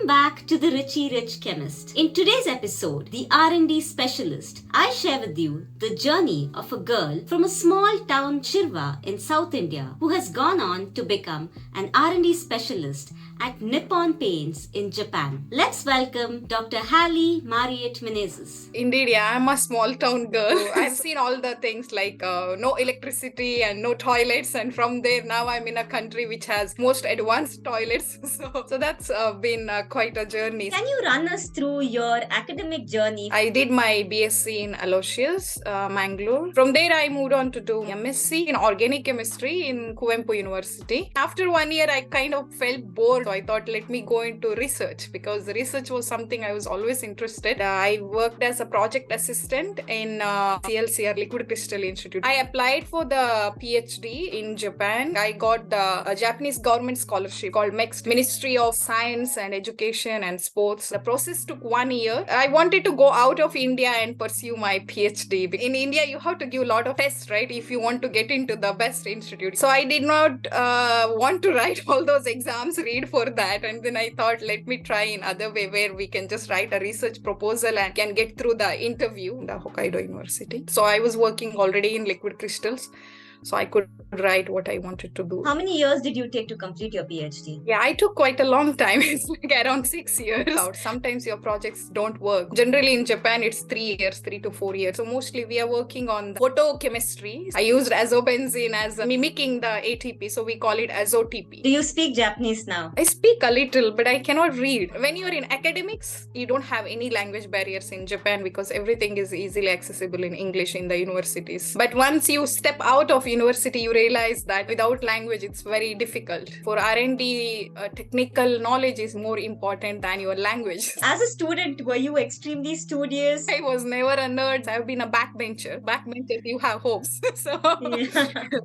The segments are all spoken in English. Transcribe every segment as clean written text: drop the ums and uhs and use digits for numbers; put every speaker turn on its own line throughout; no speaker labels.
back to the Richie Rich Chemist. In today's episode, the R&D Specialist, I share with you the journey of a girl from a small town Shirva in South India who has gone on to become an R&D Specialist at Nippon Paints in Japan. Let's welcome Dr. Halley Mariet Menezes.
Indeed, yeah, I'm a small town girl. I've seen all the things like no electricity and no toilets, and from there now I'm in a country which has most advanced toilets. So that's been quite a journey.
Can you run us through your academic journey?
I did my BSc in Aloysius, Mangalore. From there I moved on to do MSc in organic chemistry in Kuvempu University. After 1 year I kind of felt bored. So I thought, let me go into research because research was something I was always interested. I worked as a project assistant in CLCR, Liquid Crystal Institute. I applied for the PhD in Japan. I got the Japanese government scholarship called MEX, Ministry of Science and Education and Sports. The process took 1 year. I wanted to go out of India and pursue my PhD. In India, you have to give a lot of tests, right, if you want to get into the best institute. So I did not want to write all those exams, read for that, and then I thought, let me try in other way where we can just write a research proposal and can get through the interview in the Hokkaido University. So I was working already in liquid crystals, so I could write what I wanted to do.
How many years did you take to complete your PhD?
Yeah, I took quite a long time. It's like around 6 years. Sometimes your projects don't work. Generally in Japan, it's 3 years, 3 to 4 years. So mostly we are working on the photochemistry. I used azobenzene as mimicking the ATP. So we call it azotp.
Do you speak Japanese now?
I speak a little, but I cannot read. When you're in academics, you don't have any language barriers in Japan because everything is easily accessible in English in the universities. But once you step out of university, you realize that without language, it's very difficult. For R&D, technical knowledge is more important than your language.
As a student, were you extremely studious?
I was never a nerd. I've been a backbencher. Backbenchers, you have hopes. So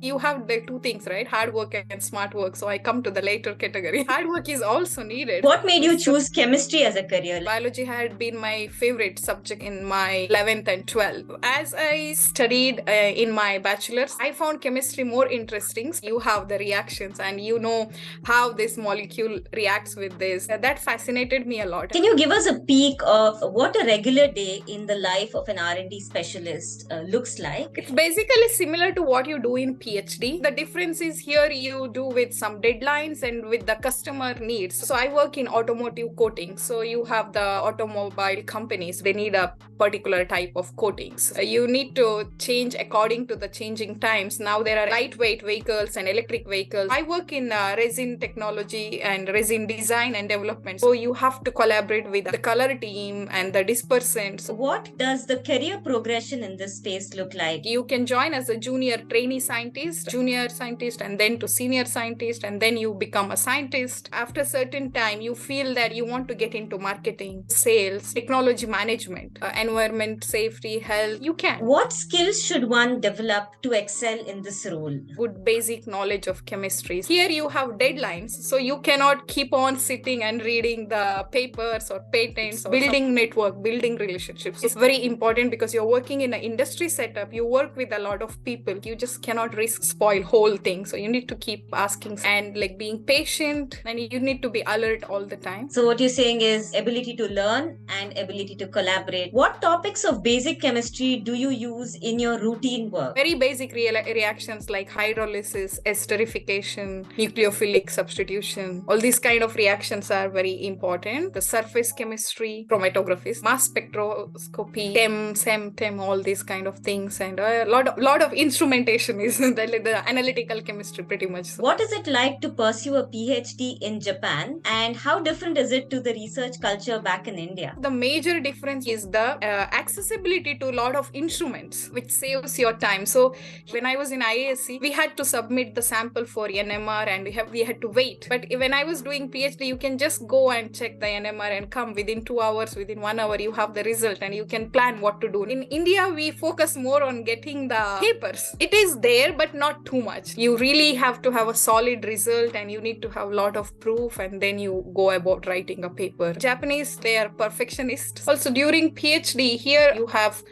you have the two things, right? Hard work and smart work. So I come to the later category. Hard work is also needed.
What made you choose chemistry as a career?
Biology had been my favorite subject in my 11th and 12th. As I studied in my bachelor's, I found chemistry more interesting. You have the reactions and you know how this molecule reacts with this. That fascinated me a lot.
Can you give us a peek of what a regular day in the life of an R&D specialist looks like?
It's basically similar to what you do in PhD. The difference is here you do with some deadlines and with the customer needs. So I work in automotive coating. So you have the automobile companies. They need a particular type of coatings. You need to change according to the changing times. Now there are lightweight vehicles and electric vehicles. I work in resin technology and resin design and development. So you have to collaborate with the color team and the dispersants.
What does the career progression in this space look like?
You can join as a junior trainee scientist, junior scientist, and then to senior scientist, and then you become a scientist. After a certain time, you feel that you want to get into marketing, sales, technology management, environment, safety, health. You can.
What skills should one develop to excel in this role?
Good basic knowledge of chemistry. Here you have deadlines, so you cannot keep on sitting and reading the papers or patents or building network, building relationships. It's very important because you're working in an industry setup. You work with a lot of people. You just cannot risk spoil whole thing. So you need to keep asking and like being patient, and you need to be alert all the time.
So what you're saying is ability to learn and ability to collaborate. What topics of basic chemistry do you use in your routine work?
Very basic reactions like hydrolysis, esterification, nucleophilic substitution. All these kind of reactions are very important. The surface chemistry, chromatography, mass spectroscopy, TEM, all these kind of things, and a lot of instrumentation is the analytical chemistry pretty much.
What is it like to pursue a PhD in Japan, and how different is it to the research culture back in India?
The major difference is the accessibility to a lot of instruments, which saves your time. So when I was in IASC, we had to submit the sample for NMR and we had to wait. But when I was doing PhD, you can just go and check the NMR and come within 2 hours, within 1 hour, you have the result and you can plan what to do. In India, we focus more on getting the papers. It is there, but not too much. You really have to have a solid result and you need to have a lot of proof, and then you go about writing a paper. Japanese, they are perfectionists. Also during PhD, here you have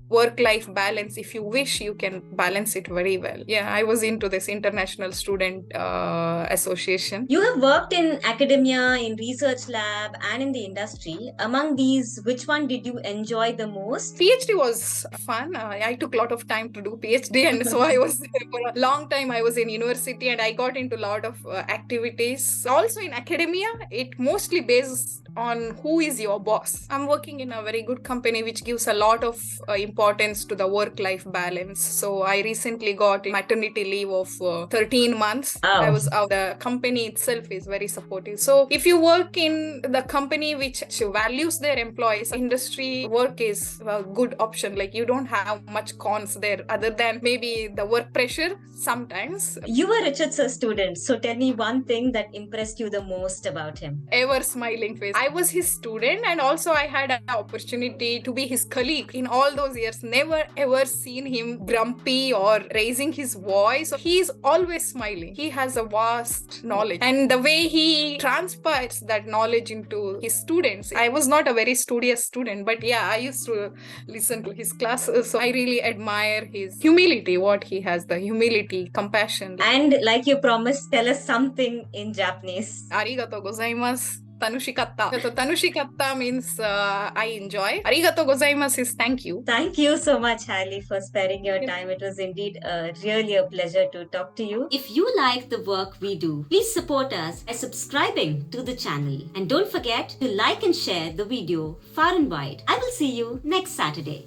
work-life balance. If you wish, you can balance it very well. Yeah, I was into this International Student Association.
You have worked in academia, in research lab, and in the industry. Among these, which one did you enjoy the most?
PhD was fun. I took a lot of time to do PhD, and so I was there for a long time. I was in university, and I got into a lot of activities. Also in academia, it mostly based on who is your boss. I'm working in a very good company which gives a lot of importance to the work-life balance. So I recently got a maternity leave of 13 months.
Oh.
I was out. The company itself is very supportive. So if you work in the company which values their employees, industry work is a good option. Like, you don't have much cons there other than maybe the work pressure sometimes.
You were Richard's student, so tell me one thing that impressed you the most about him.
Ever smiling face. I was his student, and also I had an opportunity to be his colleague in all those years. Never ever seen him grumpy or raising his voice. He is always smiling. He has a vast knowledge, and the way he transpires that knowledge into his students. I was not a very studious student, but yeah, I used to listen to his classes. So I really admire his humility, what he has, the humility, compassion.
And like you promised, tell us something in Japanese.
Arigatou gozaimasu. Tanushikatta. So tanushikatta means I enjoy. Arigatou gozaimasu is thank you.
Thank you so much, Halley, for sparing your time. It was indeed really a pleasure to talk to you. If you like the work we do, please support us by subscribing to the channel. And don't forget to like and share the video far and wide. I will see you next Saturday.